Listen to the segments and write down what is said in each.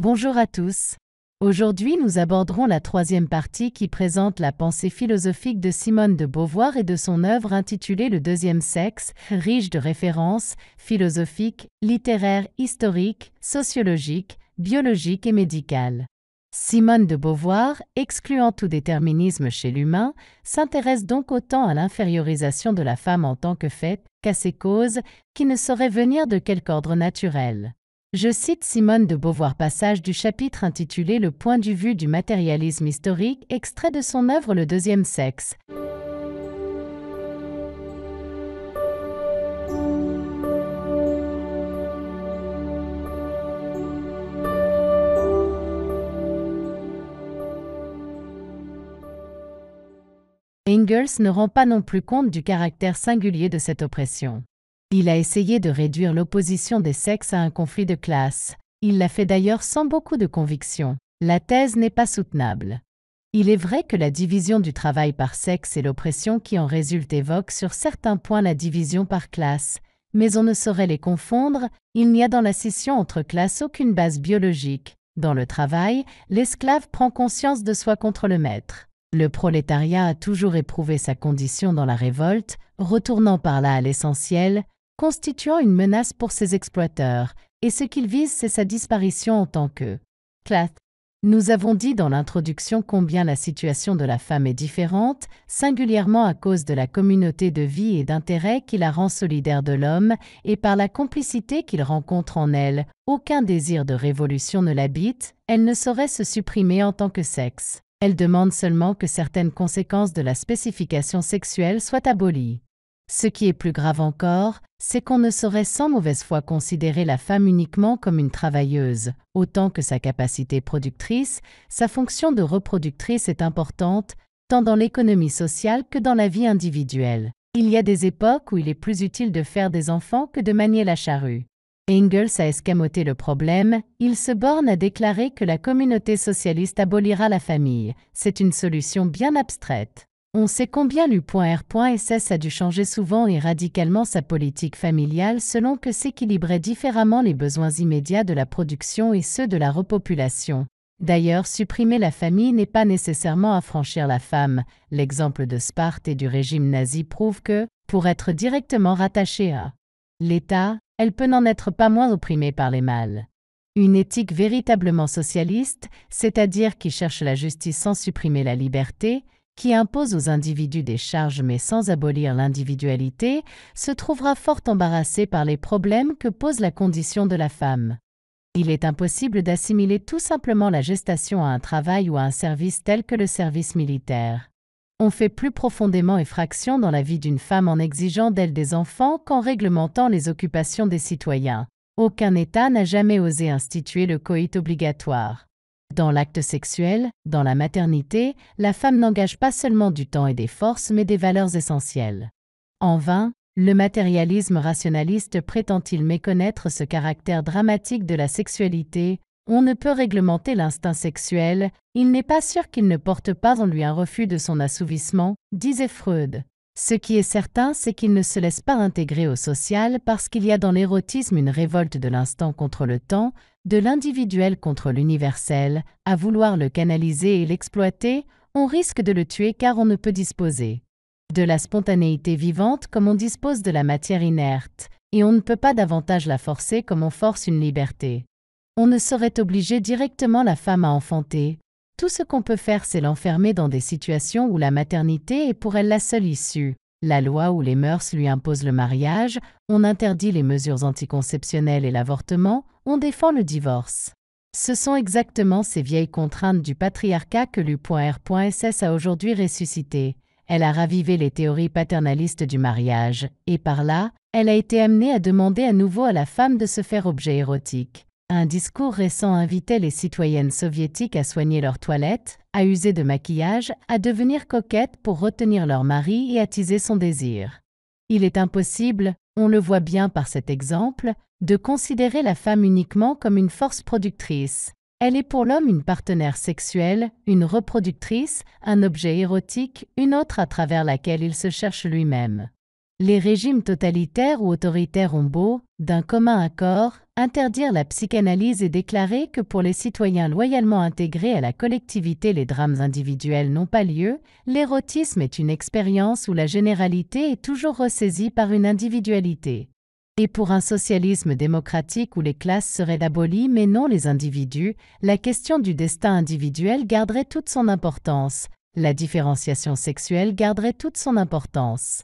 Bonjour à tous. Aujourd'hui, nous aborderons la troisième partie qui présente la pensée philosophique de Simone de Beauvoir et de son œuvre intitulée Le deuxième sexe, riche de références philosophiques, littéraires, historiques, sociologiques, biologiques et médicales. Simone de Beauvoir, excluant tout déterminisme chez l'humain, s'intéresse donc autant à l'infériorisation de la femme en tant que fait qu'à ses causes, qui ne sauraient venir de quelque ordre naturel. Je cite Simone de Beauvoir, passage du chapitre intitulé Le point de vue du matérialisme historique, extrait de son œuvre Le deuxième sexe. Engels ne rend pas non plus compte du caractère singulier de cette oppression. Il a essayé de réduire l'opposition des sexes à un conflit de classe. Il l'a fait d'ailleurs sans beaucoup de conviction. La thèse n'est pas soutenable. Il est vrai que la division du travail par sexe et l'oppression qui en résulte évoquent sur certains points la division par classe, mais on ne saurait les confondre, il n'y a dans la scission entre classes aucune base biologique. Dans le travail, l'esclave prend conscience de soi contre le maître. Le prolétariat a toujours éprouvé sa condition dans la révolte, retournant par là à l'essentiel, constituant une menace pour ses exploiteurs, et ce qu'il vise, c'est sa disparition en tant que classe. Nous avons dit dans l'introduction combien la situation de la femme est différente, singulièrement à cause de la communauté de vie et d'intérêt qui la rend solidaire de l'homme, et par la complicité qu'il rencontre en elle. Aucun désir de révolution ne l'habite, elle ne saurait se supprimer en tant que sexe. Elle demande seulement que certaines conséquences de la spécification sexuelle soient abolies. Ce qui est plus grave encore, c'est qu'on ne saurait sans mauvaise foi considérer la femme uniquement comme une travailleuse, autant que sa capacité productrice, sa fonction de reproductrice est importante, tant dans l'économie sociale que dans la vie individuelle. Il y a des époques où il est plus utile de faire des enfants que de manier la charrue. Engels a escamoté le problème, il se borne à déclarer que la communauté socialiste abolira la famille. C'est une solution bien abstraite. On sait combien l'U.R.SS a dû changer souvent et radicalement sa politique familiale selon que s'équilibraient différemment les besoins immédiats de la production et ceux de la repopulation. D'ailleurs, supprimer la famille n'est pas nécessairement affranchir la femme. L'exemple de Sparte et du régime nazi prouve que, pour être directement rattachée à l'État, elle peut n'en être pas moins opprimée par les mâles. Une éthique véritablement socialiste, c'est-à-dire qui cherche la justice sans supprimer la liberté, qui impose aux individus des charges mais sans abolir l'individualité, se trouvera fort embarrassée par les problèmes que pose la condition de la femme. Il est impossible d'assimiler tout simplement la gestation à un travail ou à un service tel que le service militaire. On fait plus profondément effraction dans la vie d'une femme en exigeant d'elle des enfants qu'en réglementant les occupations des citoyens. Aucun État n'a jamais osé instituer le coït obligatoire. Dans l'acte sexuel, dans la maternité, la femme n'engage pas seulement du temps et des forces mais des valeurs essentielles. En vain, le matérialisme rationaliste prétend-il méconnaître ce caractère dramatique de la sexualité. On ne peut réglementer l'instinct sexuel, il n'est pas sûr qu'il ne porte pas en lui un refus de son assouvissement, disait Freud. Ce qui est certain, c'est qu'il ne se laisse pas intégrer au social parce qu'il y a dans l'érotisme une révolte de l'instant contre le temps, de l'individuel contre l'universel. À vouloir le canaliser et l'exploiter, on risque de le tuer car on ne peut disposer de la spontanéité vivante comme on dispose de la matière inerte, et on ne peut pas davantage la forcer comme on force une liberté. On ne saurait obliger directement la femme à enfanter. Tout ce qu'on peut faire, c'est l'enfermer dans des situations où la maternité est pour elle la seule issue. La loi ou les mœurs lui imposent le mariage, on interdit les mesures anticonceptionnelles et l'avortement, on défend le divorce. Ce sont exactement ces vieilles contraintes du patriarcat que l'U.R.SS a aujourd'hui ressuscitées. Elle a ravivé les théories paternalistes du mariage, et par là, elle a été amenée à demander à nouveau à la femme de se faire objet érotique. Un discours récent invitait les citoyennes soviétiques à soigner leur toilette, à user de maquillage, à devenir coquettes pour retenir leur mari et attiser son désir. Il est impossible, on le voit bien par cet exemple, de considérer la femme uniquement comme une force productrice. Elle est pour l'homme une partenaire sexuelle, une reproductrice, un objet érotique, une autre à travers laquelle il se cherche lui-même. Les régimes totalitaires ou autoritaires ont beau, d'un commun accord, interdire la psychanalyse et déclarer que pour les citoyens loyalement intégrés à la collectivité, les drames individuels n'ont pas lieu, l'érotisme est une expérience où la généralité est toujours ressaisie par une individualité. Et pour un socialisme démocratique où les classes seraient abolies mais non les individus, la question du destin individuel garderait toute son importance, la différenciation sexuelle garderait toute son importance.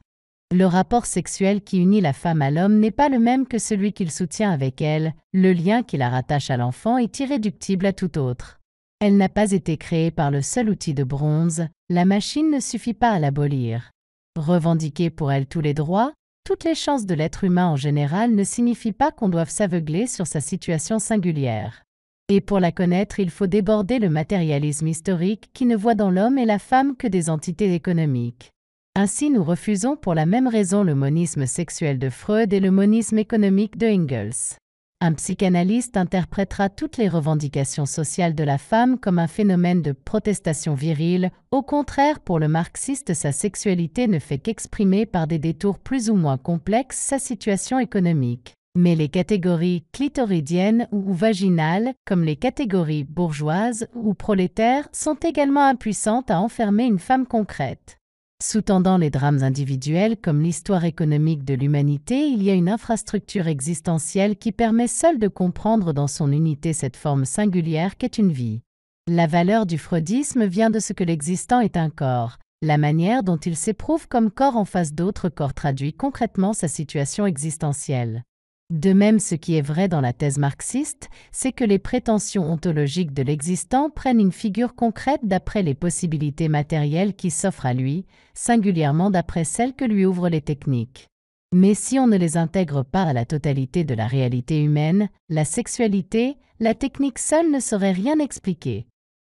Le rapport sexuel qui unit la femme à l'homme n'est pas le même que celui qu'il soutient avec elle, le lien qui la rattache à l'enfant est irréductible à tout autre. Elle n'a pas été créée par le seul outil de bronze, la machine ne suffit pas à l'abolir. Revendiquer pour elle tous les droits, toutes les chances de l'être humain en général ne signifie pas qu'on doive s'aveugler sur sa situation singulière. Et pour la connaître, il faut déborder le matérialisme historique qui ne voit dans l'homme et la femme que des entités économiques. Ainsi, nous refusons pour la même raison le monisme sexuel de Freud et le monisme économique de Engels. Un psychanalyste interprétera toutes les revendications sociales de la femme comme un phénomène de protestation virile. Au contraire, pour le marxiste, sa sexualité ne fait qu'exprimer par des détours plus ou moins complexes sa situation économique. Mais les catégories clitoridiennes ou vaginales, comme les catégories bourgeoises ou prolétaires, sont également impuissantes à enfermer une femme concrète. Sous-tendant les drames individuels comme l'histoire économique de l'humanité, il y a une infrastructure existentielle qui permet seule de comprendre dans son unité cette forme singulière qu'est une vie. La valeur du freudisme vient de ce que l'existant est un corps. La manière dont il s'éprouve comme corps en face d'autres corps traduit concrètement sa situation existentielle. De même, ce qui est vrai dans la thèse marxiste, c'est que les prétentions ontologiques de l'existant prennent une figure concrète d'après les possibilités matérielles qui s'offrent à lui, singulièrement d'après celles que lui ouvrent les techniques. Mais si on ne les intègre pas à la totalité de la réalité humaine, la sexualité, la technique seule ne saurait rien expliquer.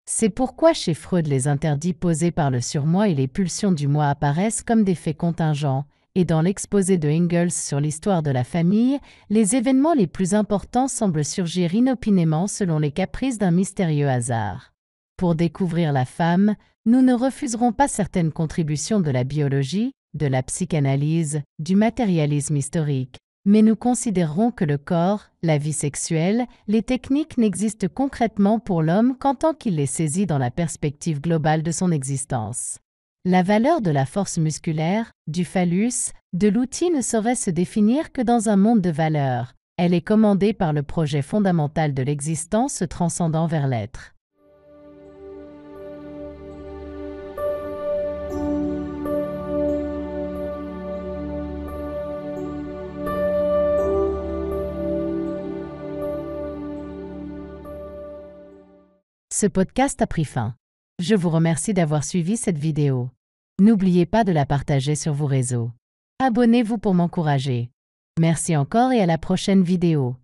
C'est pourquoi chez Freud les interdits posés par le surmoi et les pulsions du moi apparaissent comme des faits contingents, et dans l'exposé de Engels sur l'histoire de la famille, les événements les plus importants semblent surgir inopinément selon les caprices d'un mystérieux hasard. Pour découvrir la femme, nous ne refuserons pas certaines contributions de la biologie, de la psychanalyse, du matérialisme historique, mais nous considérerons que le corps, la vie sexuelle, les techniques n'existent concrètement pour l'homme qu'en tant qu'il les saisit dans la perspective globale de son existence. La valeur de la force musculaire, du phallus, de l'outil ne saurait se définir que dans un monde de valeurs. Elle est commandée par le projet fondamental de l'existence se transcendant vers l'être. Ce podcast a pris fin. Je vous remercie d'avoir suivi cette vidéo. N'oubliez pas de la partager sur vos réseaux. Abonnez-vous pour m'encourager. Merci encore et à la prochaine vidéo.